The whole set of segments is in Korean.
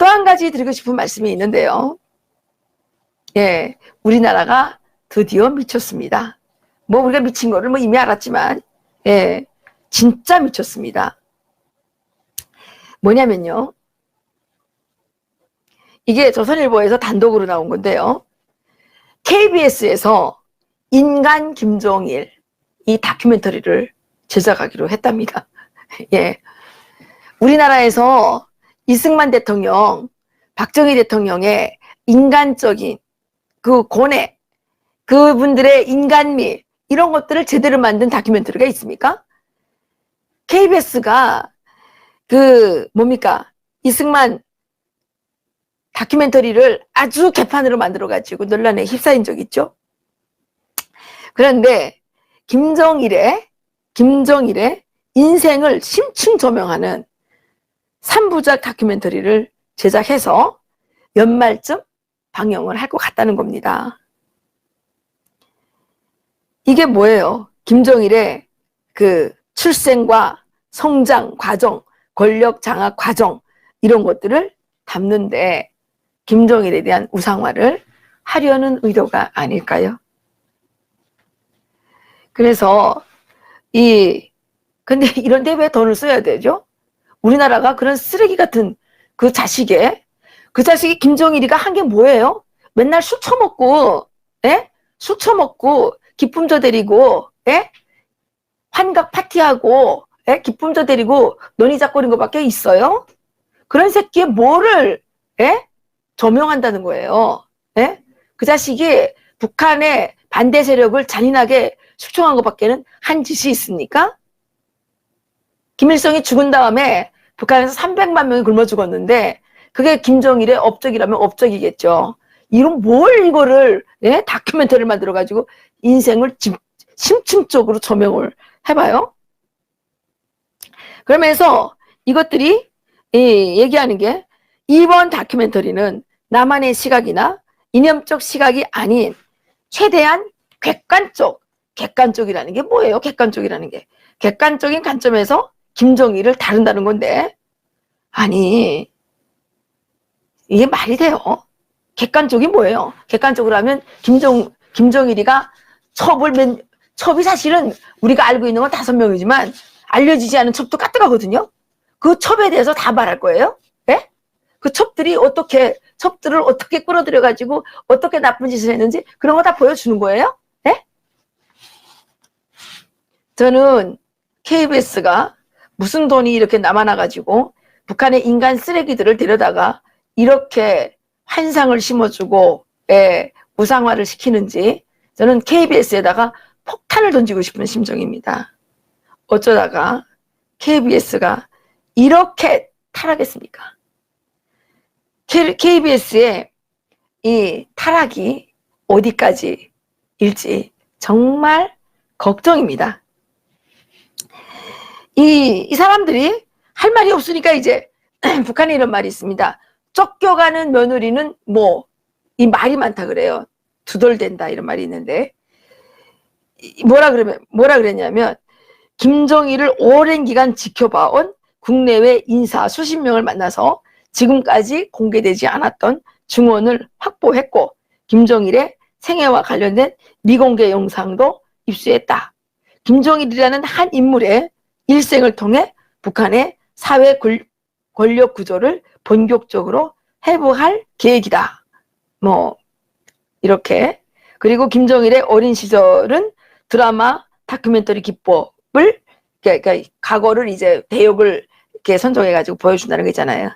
또 한 가지 드리고 싶은 말씀이 있는데요. 예, 우리나라가 드디어 미쳤습니다. 뭐 우리가 미친 거를 뭐 이미 알았지만, 예, 진짜 미쳤습니다. 뭐냐면요. 이게 조선일보에서 단독으로 나온 건데요. KBS에서 인간 김종일 이 다큐멘터리를 제작하기로 했답니다. 예. 우리나라에서 이승만 대통령, 박정희 대통령의 인간적인 그 고뇌, 그분들의 인간미, 이런 것들을 제대로 만든 다큐멘터리가 있습니까? KBS가 뭡니까? 이승만 다큐멘터리를 아주 개판으로 만들어가지고 논란에 휩싸인 적 있죠? 그런데 김정일의 인생을 심층 조명하는 3부작 다큐멘터리를 제작해서 연말쯤 방영을 할 것 같다는 겁니다. 이게 뭐예요? 김정일의 그 출생과 성장 과정, 권력 장악 과정, 이런 것들을 담는데 김정일에 대한 우상화를 하려는 의도가 아닐까요? 그래서 근데 이런데 왜 돈을 써야 되죠? 우리나라가 그런 쓰레기 같은 그 자식이 김정일이가 한 게 뭐예요? 맨날 술 처먹고, 예? 술 처먹고, 기쁨저 데리고, 예? 환각 파티하고, 예? 기쁨저 데리고 논의작거린 것밖에 있어요? 그런 새끼에 뭐를, 예? 조명한다는 거예요. 예? 그 자식이 북한의 반대 세력을 잔인하게 숙청한 것밖에는 한 짓이 있습니까? 김일성이 죽은 다음에 북한에서 300만 명이 굶어 죽었는데 그게 김정일의 업적이라면 업적이겠죠. 이거를 예? 다큐멘터리를 만들어가지고 인생을 심층적으로 조명을 해봐요. 그러면서 이것들이 얘기하는 게 이번 다큐멘터리는 나만의 시각이나 이념적 시각이 아닌 최대한 객관적이라는 게 뭐예요? 객관적이라는 게 객관적인 관점에서 김정일을 다룬다는 건데, 아니 이게 말이 돼요? 객관적이 뭐예요? 객관적으로 하면 김정일이가 첩이 사실은 우리가 알고 있는 건 5명이지만 알려지지 않은 첩도 까뜩하거든요. 그 첩에 대해서 다 말할 거예요? 예? 그 첩들을 어떻게 끌어들여 가지고 어떻게 나쁜 짓을 했는지 그런 거 다 보여주는 거예요? 예? 저는 KBS가 무슨 돈이 이렇게 남아나가지고 북한의 인간 쓰레기들을 데려다가 이렇게 환상을 심어주고 우상화를 시키는지 저는 KBS에다가 폭탄을 던지고 싶은 심정입니다. 어쩌다가 KBS가 이렇게 타락했습니까? KBS의 이 타락이 어디까지일지 정말 걱정입니다. 이 사람들이 할 말이 없으니까 이제 북한에 이런 말이 있습니다. 쫓겨가는 며느리는 이 말이 많다 그래요. 두덜댄다 이런 말이 있는데 뭐라 그랬냐면 김정일을 오랜 기간 지켜봐온 국내외 인사 수십 명을 만나서 지금까지 공개되지 않았던 증언을 확보했고 김정일의 생애와 관련된 미공개 영상도 입수했다. 김정일이라는 한 인물의 일생을 통해 북한의 사회 권력 구조를 본격적으로 회복할 계획이다. 이렇게. 그리고 김정일의 어린 시절은 드라마 다큐멘터리 기법을 그러니까 과거를 이제 대역을 이렇게 선정해가지고 보여준다는 거 있잖아요.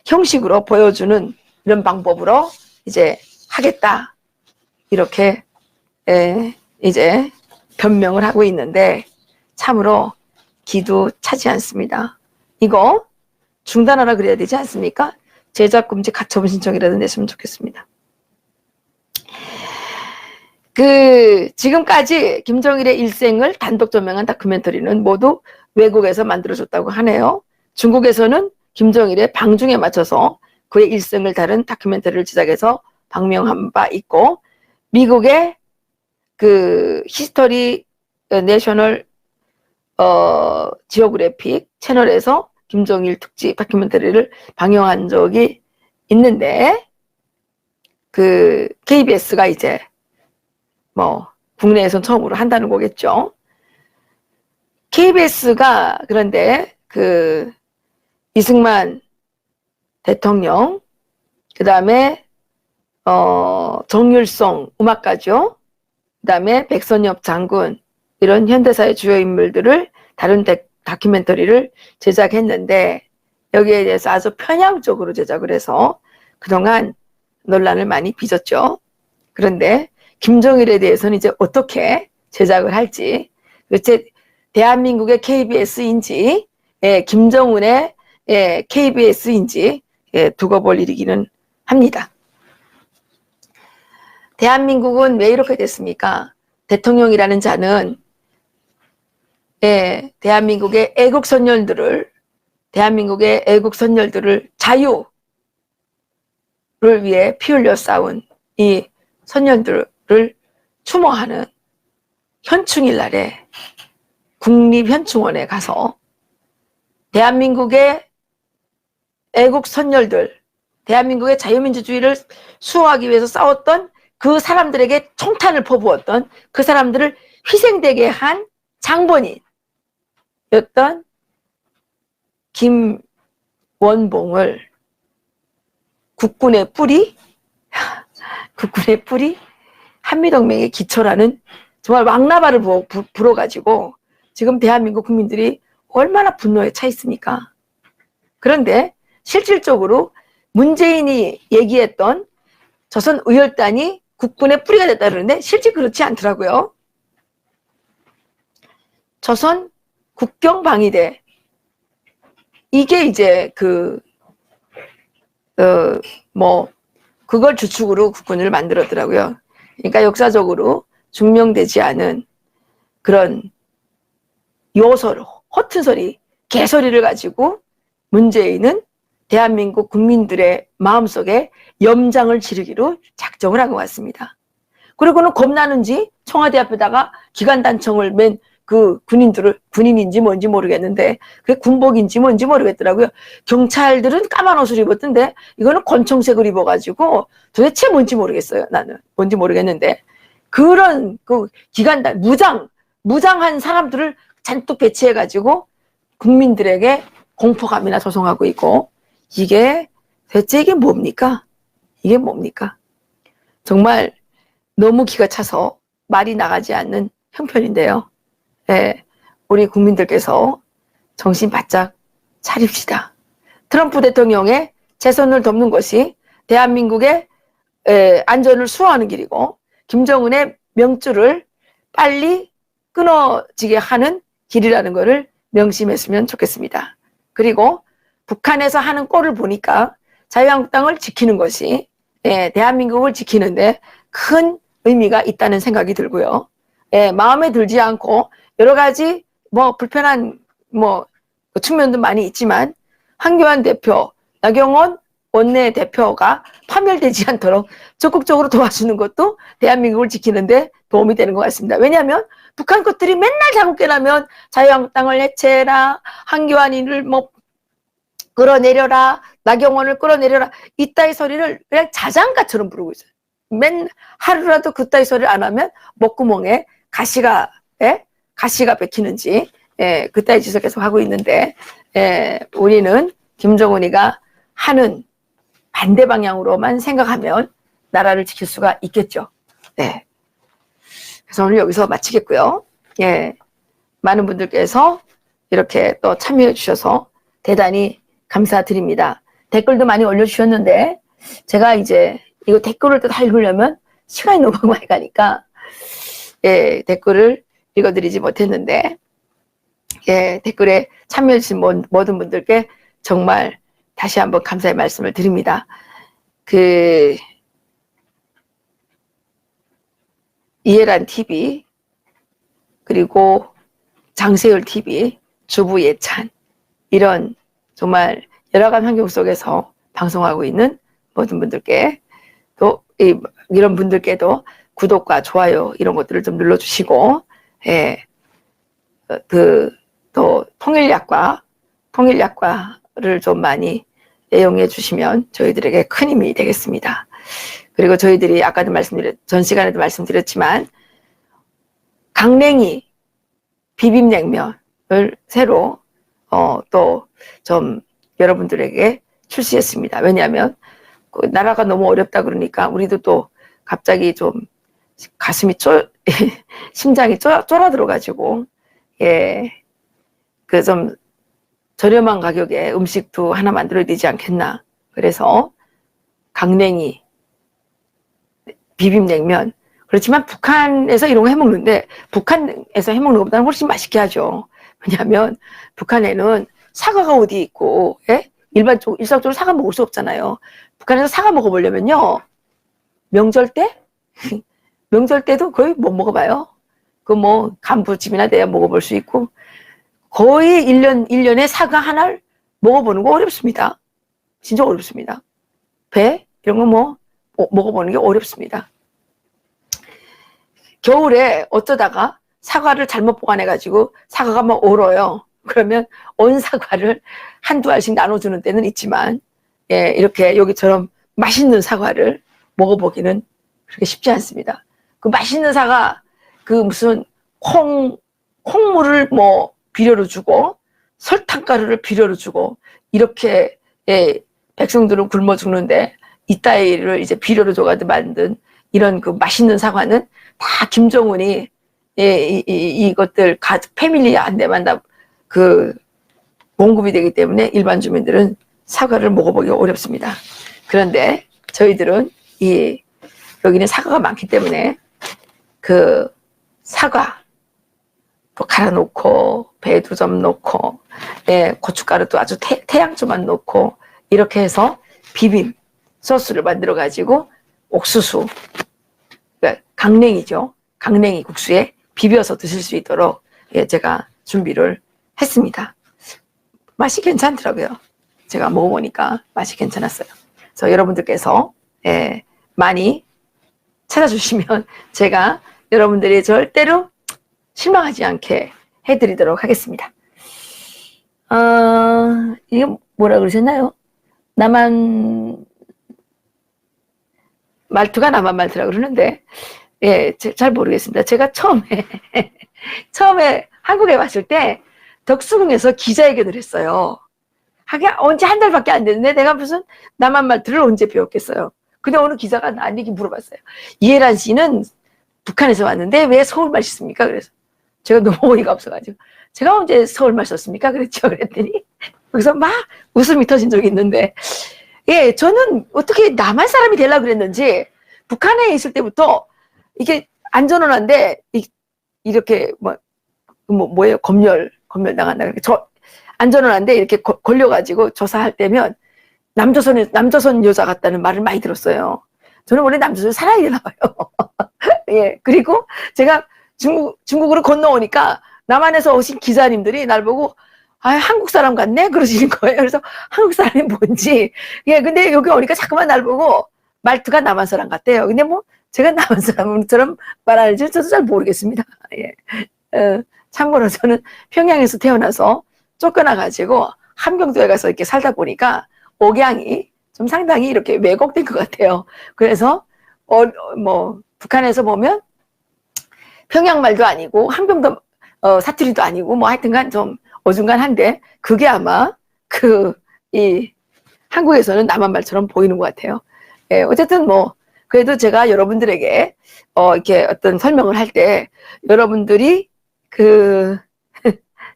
형식으로 보여주는 이런 방법으로 이제 하겠다. 이렇게 이제 변명을 하고 있는데 참으로 기도 차지 않습니다. 이거 중단하라 그래야 되지 않습니까? 제작금지 가처분 신청이라도 냈으면 좋겠습니다. 지금까지 김정일의 일생을 단독 조명한 다큐멘터리는 모두 외국에서 만들어졌다고 하네요. 중국에서는 김정일의 방중에 맞춰서 그의 일생을 다룬 다큐멘터리를 제작해서 방영한 바 있고, 미국의 히스토리 내셔널 지오그래픽 채널에서 김정일 특집 다큐멘터리를 방영한 적이 있는데 그 KBS가 이제 뭐 국내에선 처음으로 한다는 거겠죠. KBS가 그런데 그 이승만 대통령, 그 다음에 정율송 음악가죠. 그 다음에 백선엽 장군, 이런 현대사의 주요 인물들을 다룬 다큐멘터리를 제작했는데 여기에 대해서 아주 편향적으로 제작을 해서 그동안 논란을 많이 빚었죠. 그런데 김정일에 대해서는 이제 어떻게 제작을 할지, 도대체 대한민국의 KBS인지 김정은의 KBS인지 두고 볼 일이기는 합니다. 대한민국은 왜 이렇게 됐습니까? 대통령이라는 자는 대한민국의 애국 선열들을 자유를 위해 피 흘려 싸운 이 선열들을 추모하는 현충일 날에 국립현충원에 가서 대한민국의 애국 선열들, 대한민국의 자유민주주의를 수호하기 위해서 싸웠던 그 사람들에게 총탄을 퍼부었던 그 사람들을 희생되게 한 장본인이었던 김원봉을 국군의 뿌리 한미동맹의 기초라는 정말 왕라바를 불어가지고 지금 대한민국 국민들이 얼마나 분노에 차 있습니까? 그런데 실질적으로 문재인이 얘기했던 조선 의열단이 국군의 뿌리가 됐다 그러는데 실제 그렇지 않더라고요. 조선 국경방위대, 이게 이제 그걸 주축으로 국군을 만들었더라고요. 그러니까 역사적으로 증명되지 않은 그런 요소로, 허튼 소리, 개소리를 가지고 문재인은 대한민국 국민들의 마음속에 염장을 지르기로 작정을 한 것 같습니다. 그리고는 겁나는지 청와대 앞에다가 기관단청을 맨 그 군인인지 뭔지 모르겠는데 그게 군복인지 뭔지 모르겠더라고요. 경찰들은 까만 옷을 입었던데 이거는 권총색을 입어가지고 도대체 뭔지 모르겠어요. 나는 뭔지 모르겠는데 그런 그 기관단 무장한 사람들을 잔뜩 배치해가지고 국민들에게 공포감이나 조성하고 있고, 이게 대체 이게 뭡니까? 이게 뭡니까? 정말 너무 기가 차서 말이 나가지 않는 형편인데요. 우리 국민들께서 정신 바짝 차립시다. 트럼프 대통령의 재선을 돕는 것이 대한민국의 안전을 수호하는 길이고 김정은의 명줄을 빨리 끊어지게 하는 길이라는 것을 명심했으면 좋겠습니다. 그리고 북한에서 하는 꼴을 보니까 자유한국당을 지키는 것이 대한민국을 지키는데 큰 의미가 있다는 생각이 들고요. 마음에 들지 않고 여러 가지 불편한 측면도 많이 있지만 한교안 대표, 나경원 원내대표가 파멸되지 않도록 적극적으로 도와주는 것도 대한민국을 지키는데 도움이 되는 것 같습니다. 왜냐하면 북한 것들이 맨날 자국게나면 자유한국당을 해체해라, 한교안이를 끌어내려라, 나경원을 끌어내려라, 이따위 소리를 그냥 자장가처럼 부르고 있어요. 맨 하루라도 그따위 소리를 안 하면 목구멍에 가시가 박히는지 그따위 짓을 계속 하고 있는데 우리는 김정은이가 하는 반대 방향으로만 생각하면 나라를 지킬 수가 있겠죠. 그래서 오늘 여기서 마치겠고요. 많은 분들께서 이렇게 또 참여해 주셔서 대단히 감사드립니다. 댓글도 많이 올려주셨는데 제가 이제 이거 댓글을 또 다 읽으려면 시간이 너무 많이 가니까 댓글을 읽어드리지 못했는데 댓글에 참여해 주신 모든 분들께 정말 다시 한번 감사의 말씀을 드립니다. 이해란 TV 그리고 장세율 TV, 주부 예찬, 이런 정말 열악한 환경 속에서 방송하고 있는 모든 분들께 또 이런 분들께도 구독과 좋아요 이런 것들을 좀 눌러주시고 또 통일약과를 좀 많이 애용해 주시면 저희들에게 큰 힘이 되겠습니다. 그리고 저희들이 아까도 전 시간에도 말씀드렸지만 강냉이 비빔냉면을 새로 또 좀 여러분들에게 출시했습니다. 왜냐하면 그 나라가 너무 어렵다 그러니까 우리도 또 갑자기 좀 가슴이 심장이 쫄아들어가지고 그 좀 저렴한 가격에 음식도 하나 만들어야 되지 않겠나. 그래서 강냉이 비빔냉면. 그렇지만 북한에서 이런 거 해먹는데 북한에서 해먹는 것보다는 훨씬 맛있게 하죠. 왜냐하면 북한에는 사과가 어디 있고 일상적으로 사과 먹을 수 없잖아요. 북한에서 사과 먹어보려면요 명절 때 명절 때도 거의 못 먹어봐요. 그 뭐 간부집이나 돼야 먹어볼 수 있고 거의 1년에 사과 하나를 먹어보는 거 어렵습니다. 진짜 어렵습니다. 배 이런 거 뭐 먹어보는 게 어렵습니다. 겨울에 어쩌다가 사과를 잘못 보관해가지고 사과가 막 얼어요. 그러면 온 사과를 한두 알씩 나눠주는 때는 있지만 이렇게 여기처럼 맛있는 사과를 먹어보기는 그렇게 쉽지 않습니다. 그 맛있는 사과 그 무슨 콩물을 뭐 비료로 주고 설탕가루를 비료로 주고 이렇게 백성들은 굶어 죽는데 이따위를 이제 비료로 줘가지고 만든 이런 그 맛있는 사과는 다 김정은이 이것들 패밀리 한 대만 다 그 공급이 되기 때문에 일반 주민들은 사과를 먹어보기 어렵습니다. 그런데 저희들은 여기는 사과가 많기 때문에 그 사과 또 갈아 놓고 배도 좀 넣고 고춧가루도 아주 태양초만 넣고 이렇게 해서 비빔 소스를 만들어 가지고 옥수수 그러니까 강냉이죠. 강냉이 국수에 비벼서 드실 수 있도록 제가 준비를 했습니다. 맛이 괜찮더라고요. 제가 먹어보니까 맛이 괜찮았어요. 그래서 여러분들께서 많이 찾아주시면 제가 여러분들이 절대로 실망하지 않게 해드리도록 하겠습니다. 이게 뭐라 그러셨나요? 말투가 남한 말투라 그러는데 잘 모르겠습니다. 제가 처음에 한국에 왔을 때 덕수궁에서 기자회견을 했어요. 하긴 언제 한 달밖에 안 됐는데 내가 무슨 남한 말투를 언제 배웠겠어요. 근데 어느 기자가 나한테 물어봤어요. 이해란 씨는 북한에서 왔는데 왜 서울말 씁니까? 그래서 제가 너무 어이가 없어가지고 제가 언제 서울말 썼습니까? 그랬죠. 그랬더니 거기서 막 웃음이 터진 적이 있는데 저는 어떻게 남한 사람이 되려고 그랬는지 북한에 있을 때부터 이게 안전운한데 이렇게 뭐예요? 검열 당한다. 안전운한데 이렇게 걸려가지고 조사할 때면 남조선 여자 같다는 말을 많이 들었어요. 저는 원래 남조선 살아야 되나 봐요. 그리고 제가 중국으로 건너오니까 남한에서 오신 기자님들이 날 보고 한국 사람 같네? 그러시는 거예요. 그래서 한국 사람이 뭔지. 근데 여기 오니까 자꾸만 날 보고 말투가 남한 사람 같대요. 근데 뭐 제가 남한 사람처럼 말하는지 저도 잘 모르겠습니다. 참고로 저는 평양에서 태어나서 쫓겨나가지고 함경도에 가서 이렇게 살다 보니까 억양이 좀 상당히 이렇게 왜곡된 것 같아요. 그래서 북한에서 보면 평양말도 아니고 함경도 사투리도 아니고 뭐 하여튼간 좀 어중간한데 그게 아마 한국에서는 남한 말처럼 보이는 것 같아요. 어쨌든 그래도 제가 여러분들에게 이렇게 어떤 설명을 할 때 여러분들이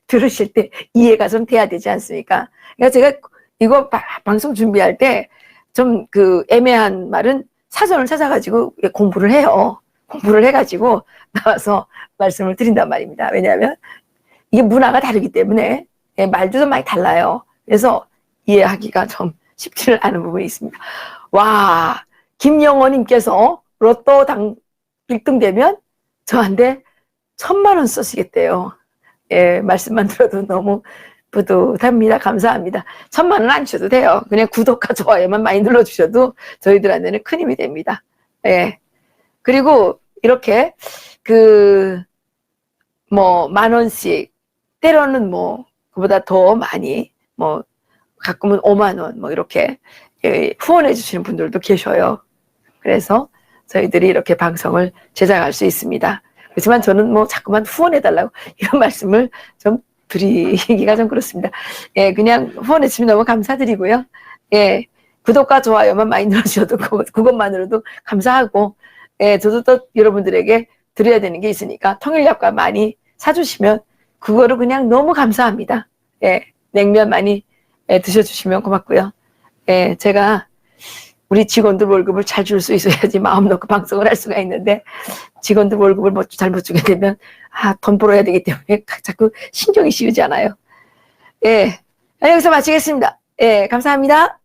들으실 때 이해가 좀 돼야 되지 않습니까? 그러니까 제가 이거 방송 준비할 때 좀 애매한 말은 사전을 찾아가지고 공부를 해요. 공부를 해가지고 나와서 말씀을 드린단 말입니다. 왜냐하면 이게 문화가 다르기 때문에 말도 좀 많이 달라요. 그래서 이해하기가 좀 쉽지는 않은 부분이 있습니다. 와, 김영원님께서 로또 1등 되면 저한테 1,000만 원 쓰시겠대요. 말씀만 들어도 너무 뿌듯합니다. 감사합니다. 1,000만 원 안 주셔도 돼요. 그냥 구독과 좋아요만 많이 눌러주셔도 저희들한테는 큰 힘이 됩니다. 그리고 이렇게 10,000원씩 때로는 그보다 더 많이 가끔은 5만 원 뭐 이렇게 예, 후원해 주시는 분들도 계셔요. 그래서 저희들이 이렇게 방송을 제작할 수 있습니다. 그렇지만 저는 뭐 자꾸만 후원해달라고 이런 말씀을 좀 드리기가 좀 그렇습니다. 예, 그냥 후원해 주시면 너무 감사드리고요. 예, 구독과 좋아요만 많이 눌러주셔도 그것만으로도 감사하고, 예, 저도 또 여러분들에게 드려야 되는 게 있으니까 통일약과 많이 사주시면 그거를 그냥 너무 감사합니다. 예, 냉면 많이 예, 드셔주시면 고맙고요. 예, 제가 우리 직원들 월급을 잘 줄 수 있어야지 마음 놓고 방송을 할 수가 있는데 직원들 월급을 잘못 주게 되면 돈 벌어야 되기 때문에 자꾸 신경이 씌우지 않아요. 예, 여기서 마치겠습니다. 예, 감사합니다.